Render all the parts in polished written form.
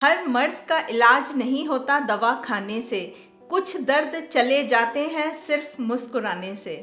हर मर्ज का इलाज नहीं होता दवा खाने से, कुछ दर्द चले जाते हैं सिर्फ मुस्कुराने से।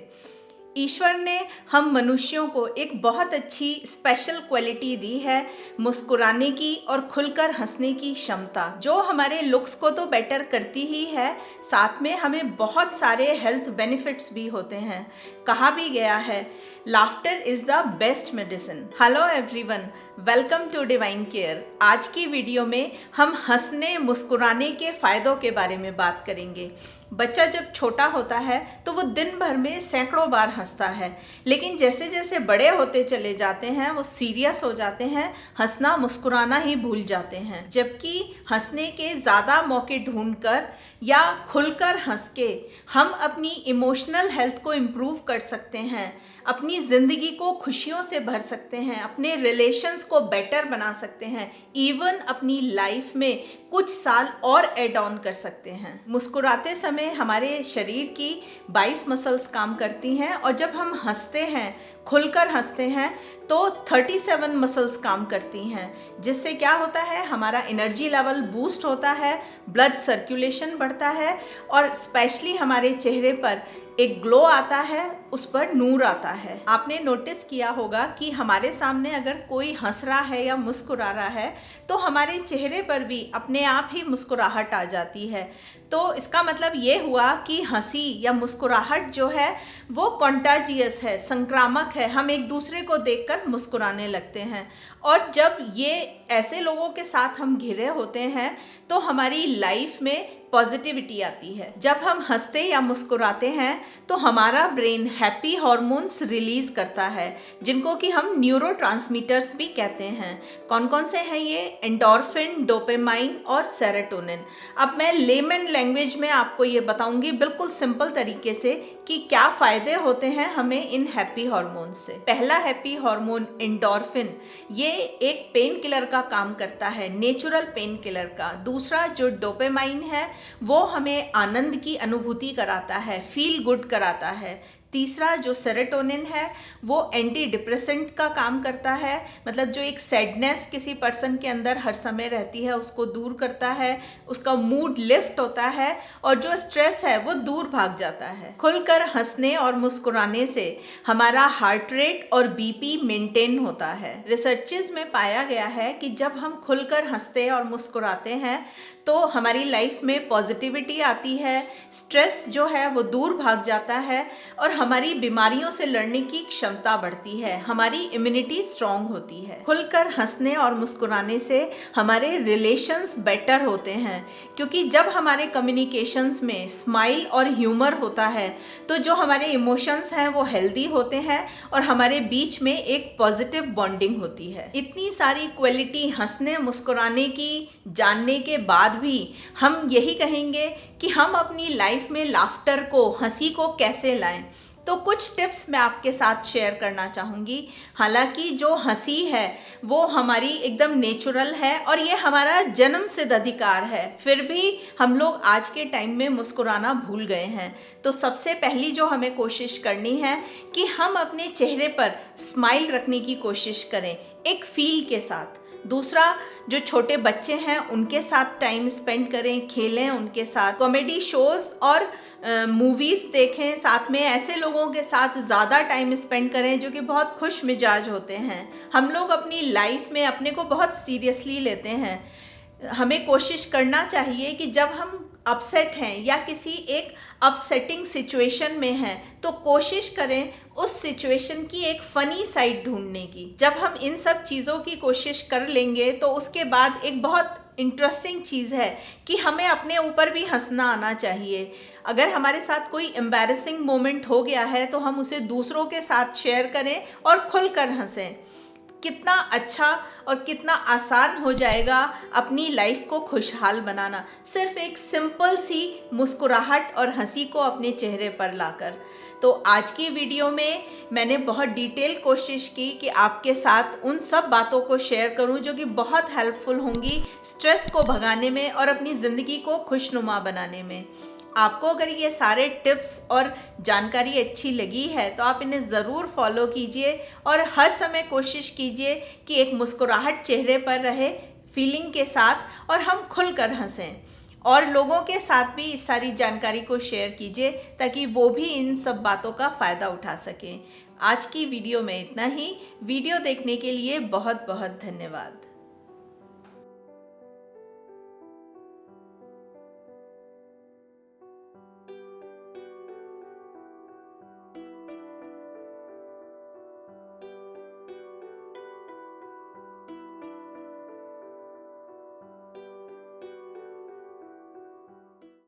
ईश्वर ने हम मनुष्यों को एक बहुत अच्छी स्पेशल क्वालिटी दी है, मुस्कुराने की और खुलकर हंसने की क्षमता, जो हमारे लुक्स को तो बेटर करती ही है, साथ में हमें बहुत सारे हेल्थ बेनिफिट्स भी होते हैं। कहा भी गया है, laughter is the best medicine. Hello everyone, welcome to Divine Care. आज की वीडियो में हम हंसने मुस्कुराने के फ़ायदों के बारे में बात करेंगे। बच्चा जब छोटा होता है तो वो दिन भर में सैकड़ों बार हंसता है, लेकिन जैसे जैसे बड़े होते चले जाते हैं वो सीरियस हो जाते हैं, हंसना मुस्कुराना ही भूल जाते हैं। जबकि हंसने के ज़्यादा मौके ढूंढकर या खुलकर हंस के हम अपनी इमोशनल हेल्थ को इम्प्रूव कर सकते हैं, अपनी ज़िंदगी को खुशियों से भर सकते हैं, अपने रिलेशंस को बेटर बना सकते हैं, इवन अपनी लाइफ में कुछ साल और एड ऑन कर सकते हैं। मुस्कुराते समय हमारे शरीर की 22 मसल्स काम करती हैं और जब हम हंसते हैं, खुलकर हंसते हैं, तो 37 मसल्स काम करती हैं, जिससे क्या होता है, हमारा एनर्जी लेवल बूस्ट होता है, ब्लड सर्कुलेशन बढ़ता है और स्पेशली हमारे चेहरे पर एक ग्लो आता है, उस पर नूर आता है। आपने नोटिस किया होगा कि हमारे सामने अगर कोई हंस रहा है या मुस्कुरा रहा है तो हमारे चेहरे पर भी अपने आप ही मुस्कुराहट आ जाती है। तो इसका मतलब ये हुआ कि हंसी या मुस्कुराहट जो है वो कॉन्टाजियस है, संक्रामक है। हम एक दूसरे को देखकर मुस्कुराने लगते हैं और जब ये ऐसे लोगों के साथ हम घिरे होते हैं तो हमारी लाइफ में पॉजिटिविटी आती है। जब हम हंसते या मुस्कुराते हैं तो हमारा ब्रेन हैप्पी हार्मोन्स रिलीज करता है, जिनको कि हम न्यूरोट्रांसमीटर्स भी कहते हैं। कौन कौन से हैं ये? एंडोर्फिन, डोपामाइन और सेरोटोनिन। अब मैं लेमन लैंग्वेज में आपको ये बताऊंगी बिल्कुल सिंपल तरीके से कि क्या फ़ायदे होते हैं हमें इन हैप्पी हार्मोन्स से। पहला हैप्पी हार्मोन एंडोर्फिन, ये एक पेन किलर का काम करता है, नेचुरल पेन किलर का। दूसरा जो डोपामाइन है वो हमें आनंद की अनुभूति कराता है, फील गुड कराता है। तीसरा जो सेरोटोनिन है वो एंटी डिप्रेसेंट का काम करता है, मतलब जो एक सैडनेस किसी पर्सन के अंदर हर समय रहती है उसको दूर करता है, उसका मूड लिफ्ट होता है और जो स्ट्रेस है वो दूर भाग जाता है। खुलकर हंसने और मुस्कुराने से हमारा हार्ट रेट और बीपी मेंटेन होता है। रिसर्चेस में पाया गया है कि जब हम खुलकर हंसते और मुस्कुराते हैं तो हमारी लाइफ में पॉजिटिविटी आती है, स्ट्रेस जो है वो दूर भाग जाता है और हमारी बीमारियों से लड़ने की क्षमता बढ़ती है, हमारी इम्यूनिटी स्ट्रांग होती है। खुलकर हंसने और मुस्कुराने से हमारे रिलेशंस बेटर होते हैं, क्योंकि जब हमारे कम्युनिकेशंस में स्माइल और ह्यूमर होता है तो जो हमारे इमोशंस हैं वो हेल्दी होते हैं और हमारे बीच में एक पॉजिटिव बॉन्डिंग होती है। इतनी सारी क्वालिटी हंसने मुस्कुराने की जानने के बाद भी हम यही कहेंगे कि हम अपनी लाइफ में लाफ्टर को, हंसी को कैसे लाएं। तो कुछ टिप्स मैं आपके साथ शेयर करना चाहूँगी। हालांकि जो हंसी है वो हमारी एकदम नेचुरल है और ये हमारा जन्म सिद्ध अधिकार है, फिर भी हम लोग आज के टाइम में मुस्कुराना भूल गए हैं। तो सबसे पहली जो हमें कोशिश करनी है कि हम अपने चेहरे पर स्माइल रखने की कोशिश करें, एक फील के साथ। दूसरा, जो छोटे बच्चे हैं उनके साथ टाइम स्पेंड करें, खेलें उनके साथ, कॉमेडी शोज़ और मूवीज़ देखें, साथ में ऐसे लोगों के साथ ज़्यादा टाइम स्पेंड करें जो कि बहुत खुश मिजाज होते हैं। हम लोग अपनी लाइफ में अपने को बहुत सीरियसली लेते हैं। हमें कोशिश करना चाहिए कि जब हम अपसेट हैं या किसी एक अपसेटिंग सिचुएशन में हैं तो कोशिश करें उस सिचुएशन की एक फ़नी साइड ढूंढने की। जब हम इन सब चीज़ों की कोशिश कर लेंगे तो उसके बाद एक बहुत इंटरेस्टिंग चीज़ है कि हमें अपने ऊपर भी हंसना आना चाहिए। अगर हमारे साथ कोई एम्बैरेसिंग मोमेंट हो गया है तो हम उसे दूसरों के साथ शेयर करें और खुलकर हंसें। कितना अच्छा और कितना आसान हो जाएगा अपनी लाइफ को खुशहाल बनाना, सिर्फ एक सिंपल सी मुस्कुराहट और हंसी को अपने चेहरे पर लाकर। तो आज की वीडियो में मैंने बहुत डिटेल कोशिश की कि आपके साथ उन सब बातों को शेयर करूं जो कि बहुत हेल्पफुल होंगी स्ट्रेस को भगाने में और अपनी ज़िंदगी को खुशनुमा बनाने में। आपको अगर ये सारे टिप्स और जानकारी अच्छी लगी है तो आप इन्हें ज़रूर फॉलो कीजिए और हर समय कोशिश कीजिए कि एक मुस्कुराहट चेहरे पर रहे, फीलिंग के साथ और हम खुलकर हंसें। और लोगों के साथ भी इस सारी जानकारी को शेयर कीजिए ताकि वो भी इन सब बातों का फ़ायदा उठा सकें। आज की वीडियो में इतना ही। वीडियो देखने के लिए बहुत बहुत धन्यवाद।